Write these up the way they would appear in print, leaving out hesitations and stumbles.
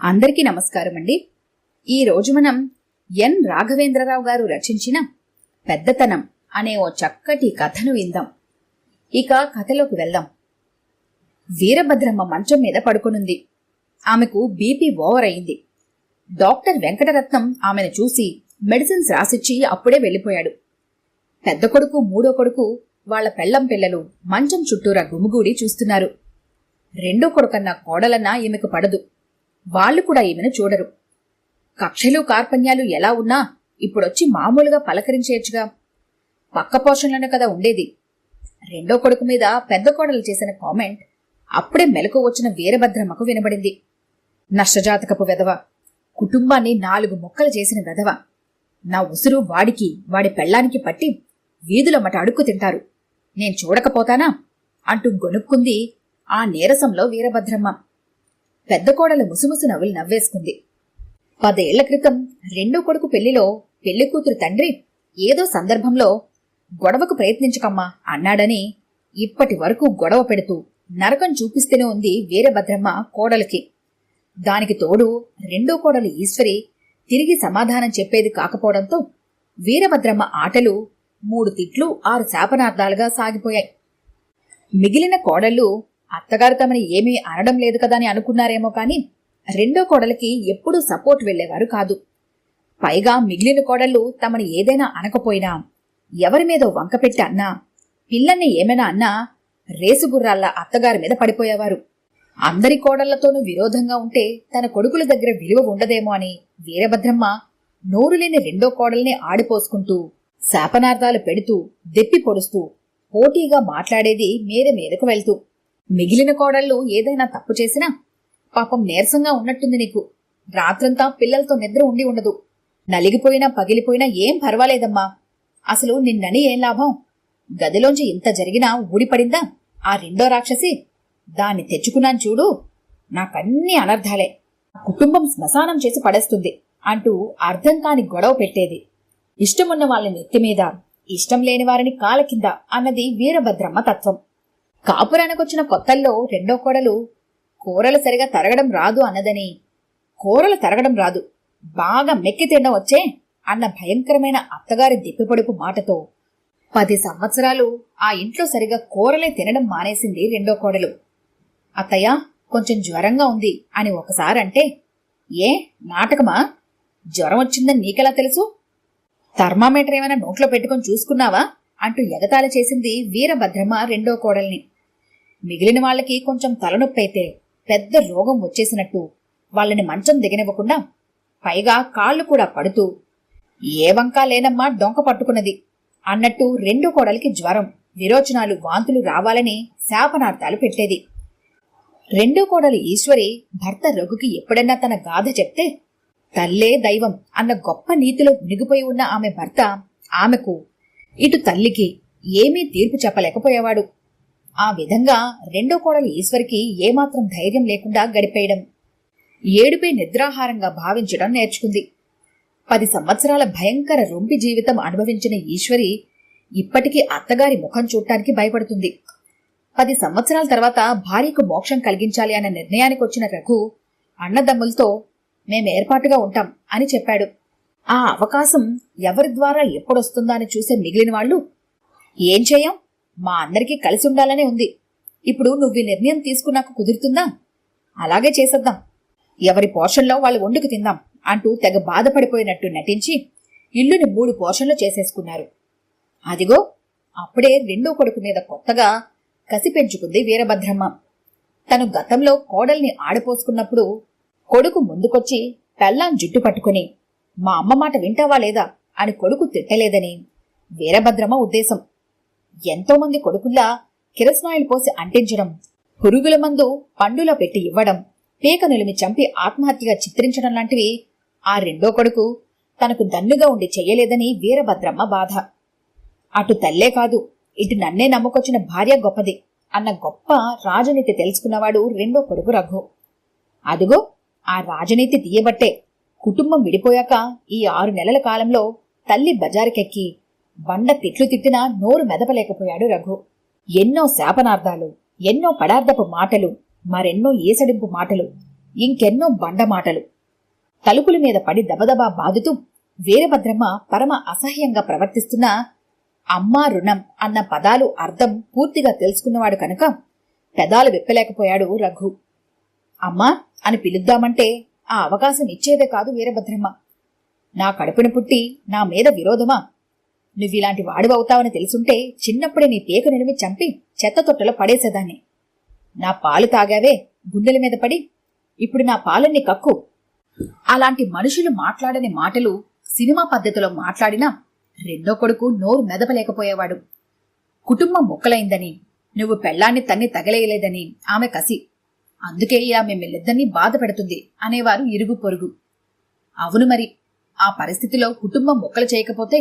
అందరికీ నమస్కారం అండి. ఈరోజు మనం ఎన్ రాఘవేంద్రరావు గారు రచించిన పెద్దతనం అనే ఓ చక్కటి కథను విందాం. ఇక కథలోకి వెళ్దాం. వీరభద్రమ్మ మంచం మీద పడుకొనుంది. ఆమెకు బీపీ ఓవర్ అయింది. డాక్టర్ వెంకటరత్నం ఆమెను చూసి మెడిసిన్స్ రాసిచ్చి అప్పుడే వెళ్లిపోయాడు. పెద్ద కొడుకు మూడో కొడుకు వాళ్ల పెళ్లం పిల్లలు మంచం చుట్టూరా గుమిగూడి చూస్తున్నారు. రెండో కొడుకన్నా కోడలన్నా ఈమెకు పడదు. వాళ్లు కూడా ఈమెను చూడరు. కక్షలు కార్పణ్యాలు ఎలా ఉన్నా ఇప్పుడొచ్చి మామూలుగా పలకరించేయచ్చుగా. పక్క పోషణలోనే కదా ఉండేది. రెండో కొడుకు మీద పెద్ద కోడలు చేసిన కామెంట్ అప్పుడే మెలకు వచ్చిన వీరభద్రమ్మకు వినబడింది. నష్టజాతకపు వెధవ, కుటుంబాన్ని 4 ముక్కలు చేసిన వెధవ, నా ఉసురు వాడికి వాడి పెళ్లానికి పట్టి వీధుల మట అడుక్కు తింటారు, నేను చూడకపోతానా అంటూ గొనుక్కుంది ఆ నీరసంలో వీరభద్రమ్మ. పెద్ద కోడలు ముసుముసు నవ్వులు నవ్వేసుకుంది. 10 ఏళ్ల క్రితం రెండో కొడుకు పెళ్లిలో పెళ్లికూతురు తండ్రి ఏదో సందర్భంలో గొడవకు ప్రయత్నించకమ్మా అన్నాడని ఇప్పటి వరకు గొడవ పెడుతూ నరకం చూపిస్తూనే ఉంది వీరభద్రమ్మ కోడలికి. దానికి తోడు రెండో కోడలు ఈశ్వరి తిరిగి సమాధానం చెప్పేది కాకపోవడంతో వీరభద్రమ్మ ఆటలు 3 తిట్లు 6 శాపనార్థాలుగా సాగిపోయాయి. మిగిలిన కోడళ్లు అత్తగారు తమని ఏమీ అనడం లేదు కదా అని అనుకున్నారేమో కాని రెండో కోడలికి ఎప్పుడూ సపోర్ట్ వెళ్లేవారు కాదు. పైగా మిగిలిన కోడళ్లు తమని ఏదైనా అనకపోయినా, ఎవరి మీదో వంకపెట్టి అన్నా, పిల్లల్ని ఏమైనా అన్నా రేసుగుర్రాల్లా అత్తగారి మీద పడిపోయేవారు. అందరి కోడళ్లతోనూ విరోధంగా ఉంటే తన కొడుకుల దగ్గర విలువ ఉండదేమో అని వీరభద్రమ్మ నోరులేని రెండో కోడల్ని ఆడిపోసుకుంటూ శాపనార్థాలు పెడుతూ దెప్పి పొడుస్తూ పోటీగా మాట్లాడేది మీదకు వెళ్తూ. మిగిలిన కోడళ్లు ఏదైనా తప్పు చేసినా, పాపం నీరసంగా ఉన్నట్టుంది నీకు, రాత్రంతా పిల్లలతో నిద్ర ఉండి ఉండదు, నలిగిపోయినా పగిలిపోయినా ఏం పర్వాలేదమ్మా, అసలు నిన్నని ఏం లాభం, గదిలోంచి ఇంత జరిగినా ఊడిపడిందా ఆ రెండో రాక్షసి, దాన్ని తెచ్చుకున్నాను చూడు, నాకన్నీ అనర్థాలే, కుటుంబం శ్మశానం చేసి పడేస్తుంది అంటూ అర్థం కాని గొడవ పెట్టేది. ఇష్టమున్న వాళ్ళని నెత్తిమీద, ఇష్టం లేని వారిని కాల కింద అన్నది వీరభద్రమ్మ తత్వం. కాపురానికొచ్చిన కొత్తల్లో రెండో కోడలు కూరలు సరిగా తరగడం రాదు అన్నదని, కూరలు తరగడం రాదు, బాగా మెక్కి తినడం వచ్చే అన్న భయంకరమైన అత్తగారి దిప్పిపొడుపు మాటతో 10 సంవత్సరాలు ఆ ఇంట్లో సరిగా కూరలే తినడం మానేసింది రెండో కోడలు. అత్తయ్య కొంచెం జ్వరంగా ఉంది అని ఒకసారంటే, ఏ నాటకమా, జ్వరం వచ్చిందని నీకెలా తెలుసు, థర్మామీటర్ ఏమైనా నోట్లో పెట్టుకుని చూసుకున్నావా అంటూ ఎగతాళి చేసింది వీరభద్రమ్మ రెండో కోడల్ని. మిగిలిన వాళ్ళకి కొంచెం తలనొప్పి అయితే పెద్ద రోగం వచ్చేసినట్టు వాళ్ళని మంచం దిగనివ్వకుండా, పైగా కాళ్లు కూడా పడుతూ ఏ వంకా లేనమ్మా డొంక పట్టుకున్నది అన్నట్టు రెండో కోడలికి జ్వరం, విరోచనాలు, వాంతులు రావాలని శాపనార్థాలు పెట్టేది. రెండో కోడలి ఈశ్వరి భర్త రఘుకి ఎప్పుడైనా తన గాథ చెప్తే, తల్లే దైవం అన్న గొప్ప నీతిలో మునిగిపోయి ఉన్న ఆమె భర్త ఆమెకు, ఇటు తల్లికి ఏమీ తీర్పు చెప్పలేకపోయేవాడు. ఆ విధంగా రెండో కోడలి ఈశ్వరికి ఏమాత్రం ధైర్యం లేకుండా గడిపేయడం, ఏడుపై నిద్రాహారంగా భావించడం నేర్చుకుంది. 10 సంవత్సరాల భయంకర రొంపి జీవితం అనుభవించిన ఈశ్వరి ఇప్పటికీ అత్తగారి ముఖం చూడటానికి భయపడుతుంది. 10 సంవత్సరాల తర్వాత భార్యకు మోక్షం కలిగించాలి అన్న నిర్ణయానికి వచ్చిన రఘు అన్నదమ్ములతో మేమేర్పాటుగా ఉంటాం అని చెప్పాడు. ఆ అవకాశం ఎవరి ద్వారా ఎప్పుడొస్తుందా అని చూసే మిగిలిన వాళ్ళు, ఏం చేయం, మా అందరికీ కలిసి ఉండాలనే ఉంది, ఇప్పుడు నువ్వు ఈ నిర్ణయం తీసుకున్నాక కుదురుతుందా, అలాగే చేసేద్దాం, ఎవరి పోర్షన్లో వాళ్ళు వండుకు తిందాం అంటూ తెగ బాధపడిపోయినట్టు నటించి ఇల్లుని 3 పోర్షన్లు చేసేసుకున్నారు. అదిగో అప్పుడే రెండో కొడుకు మీద కొత్తగా కసి పెంచుకుంది వీరభద్రమ్మ. తను గతంలో కోడల్ని ఆడిపోసుకున్నప్పుడు కొడుకు ముందుకొచ్చి పెళ్ళాం జుట్టు పట్టుకుని, మా అమ్మ మాట వింటావా లేదా అని కొడుకు తిట్టలేదని వీరభద్రమ్మ ఉద్దేశం. ఎంతోమంది కొడుకుల్లా కిరసనాయిలు పోసి అంటించడం, పురుగుల మందు పండులో పెట్టి ఇవ్వడం, పేక నులిమి చంపి ఆత్మహత్యగా చిత్రించడం లాంటివి ఆ రెండో కొడుకు తనకు దన్నుగా ఉండి చెయ్యలేదని వీరభద్రమ్మ బాధ. అటు తల్లే కాదు, ఇటు నన్నే నమ్ముకొచ్చిన భార్య గొప్పది అన్న గొప్ప రాజనీతి తెలుసుకున్నవాడు రెండో కొడుకు రఘు. అదుగో ఆ రాజనీతి తీయబట్టే కుటుంబం విడిపోయాక ఈ 6 నెలల కాలంలో తల్లి బజారుకెక్కి బండ తిట్లు తిట్టినా నోరు మెదపలేకపోయాడు రఘు. ఎన్నో శాపనార్థాలు, ఎన్నో పడార్థపు మాటలు, మరెన్నో ఏసడింపు మాటలు, ఇంకెన్నో బండమాటలు. తలుపుల మీద పడి దబదబా బాదుతూ వీరభద్రమ్మ పరమ అసహ్యంగా ప్రవర్తిస్తున్నా అమ్మా రుణం అన్న పదాలు అర్థం పూర్తిగా తెలుసుకున్నవాడు కనుక పెదాలు విప్పలేకపోయాడు రఘు. అమ్మా అని పిలుద్దామంటే ఆ అవకాశం ఇచ్చేదే కాదు వీరభద్రమ్మ. నా కడుపున పుట్టి నా మీద విరోధమా? నువ్విలాంటి వాడివవుతావని తెలుసుంటే చిన్నప్పుడే నీ పేక నిలిమి చంపి చెత్త తొట్టలో పడేసేదాన్ని. నా పాలు తాగావే గుండెల మీద పడి, ఇప్పుడు నా పాలన్ని కక్కు. అలాంటి మనుషులు మాట్లాడని మాటలు సినిమా పద్ధతిలో మాట్లాడినా రెండో కొడుకు నోరు మెదపలేకపోయేవాడు. కుటుంబం మొక్కలైందని, నువ్వు పెళ్లాన్ని తన్ని తగలేయలేదని ఆమె కసి. అందుకే ఇలా మిమ్మల్నిద్దరినీ బాధ పెడుతుంది అనేవారు ఇరుగు పొరుగు. అవును మరి, ఆ పరిస్థితిలో కుటుంబం మొక్కలు చేయకపోతే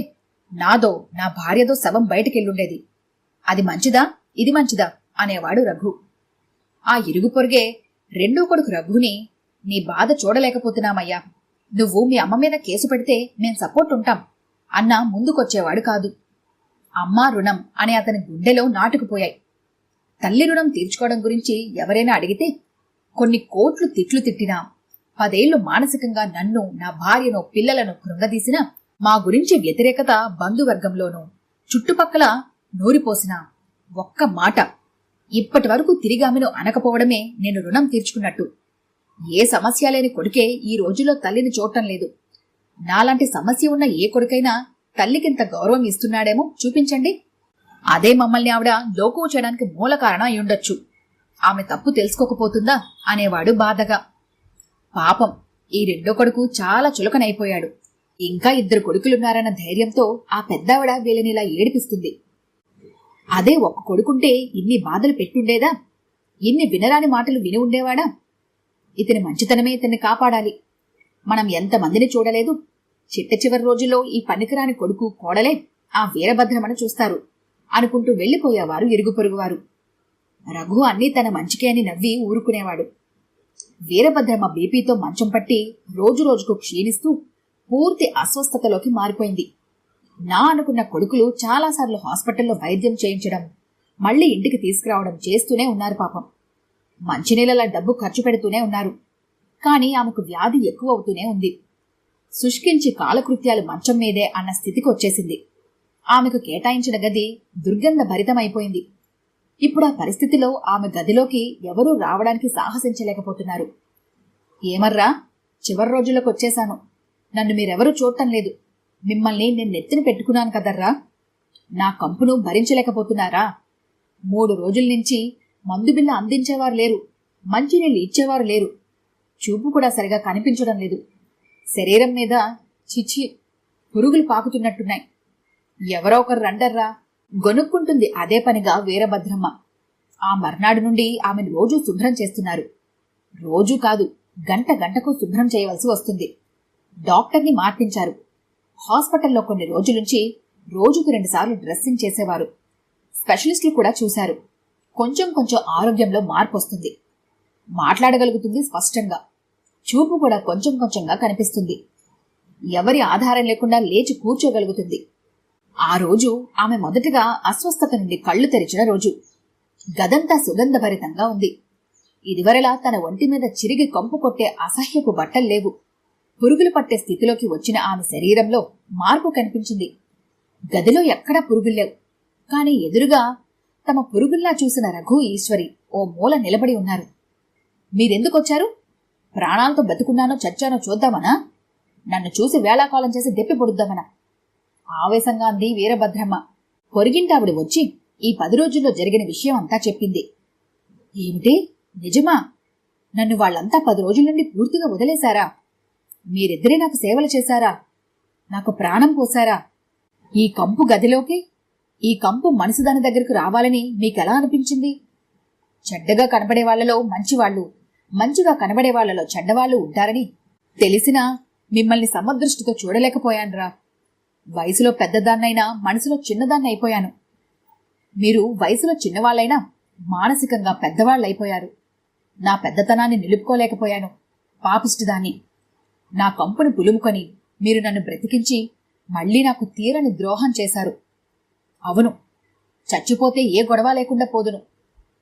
నాదో నా భార్యదో శవం బయటికెళ్ళుండేది. అది మంచిదా ఇది మంచిదా అనేవాడు రఘు. ఆ ఇరుగు పొరుగే రెండో కొడుకు రఘుని, నీ బాధ చూడలేకపోతున్నామయ్యా, నువ్వు మీ అమ్మ మీద కేసు పెడితే మేం సపోర్ట్ ఉంటాం అన్నా ముందుకొచ్చేవాడు కాదు. అమ్మా రుణం అని అతని గుండెలో నాటుకుపోయాయి. తల్లి రుణం తీర్చుకోవడం గురించి ఎవరైనా అడిగితే కొన్ని కోట్లు తిట్లు తిట్టినా, 10 ఏళ్లు మానసికంగా నన్ను, నా భార్యను, పిల్లలను కృంగదీసినా, మా గురించి వ్యతిరేకత బంధువర్గంలోనూ చుట్టుపక్కల నూరిపోసినా ఒక్క మాట ఇప్పటి వరకు తిరిగామెను అనకపోవడమే నేను రుణం తీర్చుకున్నట్టు. ఏ సమస్య లేని కొడుకే ఈ రోజుల్లో తల్లిని చూడటం లేదు. నాలాంటి సమస్య ఉన్న ఏ కొడుకైనా తల్లికింత గౌరవం ఇస్తున్నాడేమో చూపించండి. అదే మమ్మల్ని ఆవిడ లోకువ చేయడానికి మూల కారణం అయ్యుండొచ్చు. ఆమె తప్పు తెలుసుకోకపోతుందా అనేవాడు బాధగా. పాపం, ఈ రెండో కొడుకు చాలా చులకనైపోయాడు. ఇంకా 2 కొడుకులున్నారన్న ధైర్యంతో ఆ పెద్దావిడ వీళ్ళనిలా ఏడిపిస్తుంది. అదే ఒక్క కొడుకుంటే ఇన్ని బాధలు పెట్టుండేదా? ఇన్ని వినరాని మాటలు విని ఉండేవాడా? ఇతని మంచితనమే ఇతన్ని కాపాడాలి. మనం ఎంతమందిని చూడలేదు. చిట్ట చివరి రోజుల్లో ఈ పనికిరాని కొడుకు కోడలే ఆ వీరభద్రమని చూస్తారు అనుకుంటూ వెళ్లిపోయేవారు ఇరుగు పొరుగువారు. రఘు అన్నీ తన మంచికే అని నవ్వి ఊరుకునేవాడు. వీరభద్రమ్మ బీపీతో మంచం పట్టి రోజు రోజుకు క్షీణిస్తూ పూర్తి అస్వస్థతలోకి మారిపోయింది. నా అనుకున్న కొడుకులు చాలాసార్లు హాస్పిటల్లో వైద్యం చేయించడం, మళ్లీ ఇంటికి తీసుకురావడం చేస్తూనే ఉన్నారు పాపం. మంచినీళ్ళ డబ్బు ఖర్చు పెడుతూనే ఉన్నారు. కాని ఆమెకు వ్యాధి ఎక్కువ అవుతూనే ఉంది. శుష్కించి కాలకృత్యాలు మంచం మీదే అన్న స్థితికి వచ్చేసింది. ఆమెకు కేటాయించిన గది దుర్గంధ భరితమైపోయింది. ఇప్పుడు ఆ పరిస్థితిలో ఆమె గదిలోకి ఎవరూ రావడానికి సాహసించలేకపోతున్నారు. ఏమర్రా, చివరి రోజులకు వచ్చేశాను. నన్ను మీరెవరూ చూడటం లేదు. మిమ్మల్ని నేను నెత్తిన పెట్టుకున్నాను కదర్రా. నా కంపును భరించలేకపోతున్నారా? 3 రోజుల నుంచి మందు బిల్ల అందించేవారు లేరు, మంచినీళ్ళు ఇచ్చేవారు లేరు, చూపు కూడా సరిగా కనిపించడం లేదు. శరీరం మీద చిచి పురుగులు పాకుతున్నట్టున్నాయి. ఎవరో ఒకరు రండర్రా గొనుక్కుంటుంది అదే పనిగా వీరభద్రమ్మ. ఆ మర్నాడు నుండి ఆమెను రోజూ శుభ్రం చేస్తున్నారు. రోజూ కాదు, గంట గంటకు శుభ్రం చేయవలసి వస్తుంది. డాక్టర్ని మార్పించారు. హాస్పిటల్లో కొన్ని రోజులుంచి రోజుకు 2 సార్లు డ్రెస్సింగ్ చేసేవారు. స్పెషలిస్టులు కూడా చూశారు. కొంచెం కొంచెం ఆరోగ్యంలో మార్పు వస్తుంది. మాట్లాడగలుగుతుంది స్పష్టంగా. చూపు కూడా కొంచెం కొంచెంగా కనిపిస్తుంది. ఎవరి ఆధారం లేకుండా లేచి కూర్చోగలుగుతుంది. ఆ రోజు ఆమె మొదటగా అస్వస్థత నుండి కళ్లు తెరిచిన రోజు. గదంతా సుగంధభరితంగా ఉంది. ఇదివరలా తన ఒంటి మీద చిరిగి కంపు కొట్టే అసహ్యపు బట్టలు లేవు. పురుగులు పట్టే స్థితిలోకి వచ్చిన ఆమె శరీరంలో మార్పు కనిపించింది. గదిలో ఎక్కడా పురుగుల్లేవు. కాని ఎదురుగా తమ పురుగుల్లా చూసిన రఘు, ఈశ్వరి ఓ మూల నిలబడి ఉన్నారు. మీరెందుకొచ్చారు? ప్రాణాలతో బతుకున్నానో చచ్చానో చూద్దామనా? నన్ను చూసి వేళాకాలం చేసి దెప్పి పొడుద్దామనా? ఆవేశంగా అంది వీరభద్రమ్మ. పొరిగింటావిడ వచ్చి ఈ 10 రోజుల్లో జరిగిన విషయం అంతా చెప్పింది. ఏమిటి, నిజమా? నన్ను వాళ్ళంతా 10 రోజుల నుండి పూర్తిగా వదిలేశారా? మీరిద్దరే నాకు సేవలు చేశారా? నాకు ప్రాణం పోశారా? ఈ కంపు గదిలోకి, ఈ కంపు మనసుదాని దగ్గరకు రావాలని మీకెలా అనిపించింది? చెడ్డగా కనబడే వాళ్లలో మంచివాళ్లు, మంచిగా కనబడే వాళ్లలో చెడ్డవాళ్లు ఉంటారని తెలిసినా మిమ్మల్ని సమదృష్టితో చూడలేకపోయానురా. వయసులో పెద్దదాన్నైనా మనసులో చిన్నదాన్నైపోయాను. మీరు వయసులో చిన్నవాళ్లైనా మానసికంగా పెద్దవాళ్లైపోయారు. నా పెద్దతనాన్ని నిలుపుకోలేకపోయాను. పాపిష్టిదాన్ని. నా కంపును పులుముకొని మీరు నన్ను బ్రతికించి మళ్లీ నాకు తీరని ద్రోహం చేశారు. అవును, చచ్చిపోతే ఏ గొడవ లేకుండా పోదును.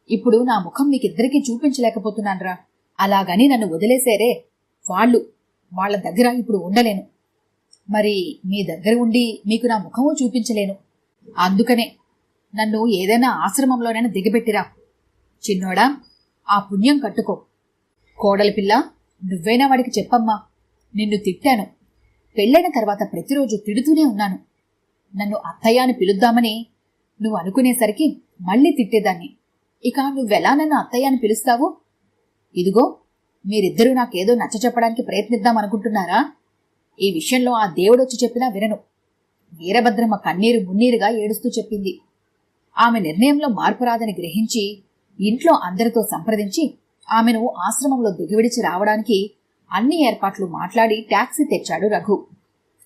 ఇప్పుడు నా ముఖం మీకిద్దరికీ చూపించలేకపోతున్నాన్రా అలాగని నన్ను వదిలేసేరే. వాళ్ళ దగ్గర ఇప్పుడు ఉండలేను. మరి మీ దగ్గర ఉండి మీకు నా ముఖము చూపించలేను. అందుకనే నన్ను ఏదైనా ఆశ్రమంలోనైనా దిగబెట్టిరా. చిన్నోడా, ఆ పుణ్యం కట్టుకో. కోడలి పిల్ల, నువ్వైనా వాడికి చెప్పమ్మా. నిన్ను తిట్టాను. పెళ్ళైన తర్వాత ప్రతిరోజు తిడుతూనే ఉన్నాను. నన్ను అత్తయ్య అని పిలుద్దామని నువ్వు అనుకునేసరికి మళ్ళీ తిట్టేదాన్ని. ఇక నువ్వెలా నన్ను అత్తయ్య అని పిలుస్తావు? ఇదిగో, మీరిద్దరూ నాకేదో నచ్చచెప్పడానికి ప్రయత్నిద్దామనుకుంటున్నారా? ఈ విషయంలో ఆ దేవుడొచ్చి చెప్పినా వినను. వీరభద్రమ్మ కన్నీరు మున్నీరుగా ఏడుస్తూ చెప్పింది. ఆమె నిర్ణయంలో మార్పు రాదని గ్రహించి ఇంట్లో అందరితో సంప్రదించి ఆమెను ఆశ్రమంలో దిగివిడిచి రావడానికి అన్ని ఏర్పాట్లు మాట్లాడి టాక్సీ తెచ్చాడు రఘు.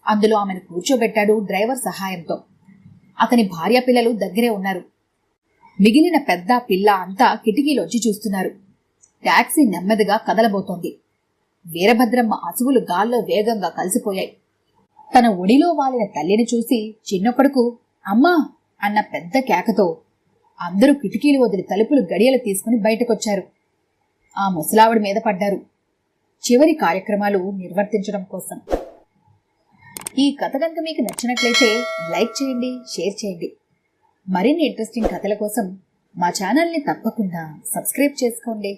అందులో ఆమెను కూర్చోబెట్టాడు డ్రైవర్ సహాయంతో. అతని భార్యాపిల్లలు దగ్గరే ఉన్నారు. మిగిలిన పెద్ద పిల్ల అంతా కిటికీలోంచి చూస్తున్నారు. టాక్సీ నెమ్మదిగా కదలబోతోంది. వీరభద్రమ్మ అసువులు గాల్లో వేగంగా కలిసిపోయాయి. తన ఒడిలో వాలిన తల్లిని చూసి చిన్న కొడుకు అమ్మా అన్న పెద్ద కేకతో అందరూ కిటికీలు వదిలి తలుపులు గడియలు తీసుకుని బయటకొచ్చారు. ఆ ముసలావిడి మీద పడ్డారు, చివరి కార్యక్రమాలు నిర్వర్తించడం కోసం. ఈ కథ కనుక మీకు నచ్చినట్లయితే లైక్ చేయండి, షేర్ చేయండి. మరిన్ని ఇంట్రెస్టింగ్ కథల కోసం మా ఛానల్ని తప్పకుండా సబ్స్క్రైబ్ చేసుకోండి.